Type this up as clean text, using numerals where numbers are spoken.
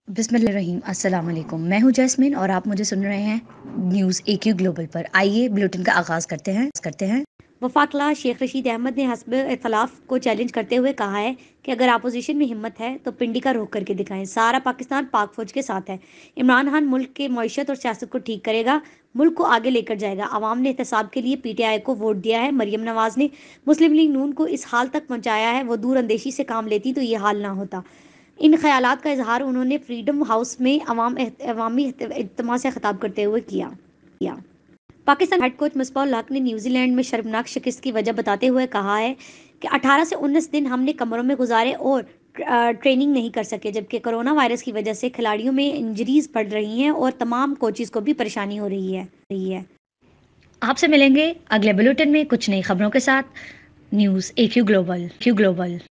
बिस्मिल्लाहिर्रहमानिर्रहीम। अस्सलाम वालेकुम। मैं हूं जैस्मिन और आप मुझे सुन रहे हैं न्यूज़ AQ ग्लोबल पर। आइए बुलेटिन का आगाज़ करते हैं। वफाकला शेख रशीद अहमद ने हस्ब इख्तलाफ को चैलेंज करते हुए कहा है कि अगर अपोजिशन में हिम्मत है तो पिंडी का रुख करके दिखाएं। सारा पाकिस्तान पाक फौज के साथ है। इमरान खान मुल्क के मईशत और सियासत को ठीक करेगा, मुल्क को आगे लेकर जाएगा। आवाम ने एहतसाब के लिए PTI को वोट दिया है। मरियम नवाज ने मुस्लिम लीग नून को इस हाल तक पहुंचाया है। वो दूर अंदेशी से काम लेती तो ये हाल ना होता। इन ख्यालात का इजहार उन्होंने फ्रीडम हाउस में अवामी इज्तिमा से खिताब करते हुए किया। पाकिस्तान हेड कोच मिसबाह-उल हक ने न्यूजीलैंड में शर्मनाक शिकस्त की वजह बताते हुए कहा है कि 18 से 19 दिन हमने कमरों में गुजारे और ट्रेनिंग नहीं कर सके, जबकि कोरोना वायरस की वजह से खिलाड़ियों में इंजरीज बढ़ रही हैं और तमाम कोचेस को भी परेशानी हो रही है। आपसे मिलेंगे अगले बुलेटिन में कुछ नई खबरों के साथ। News AQ global.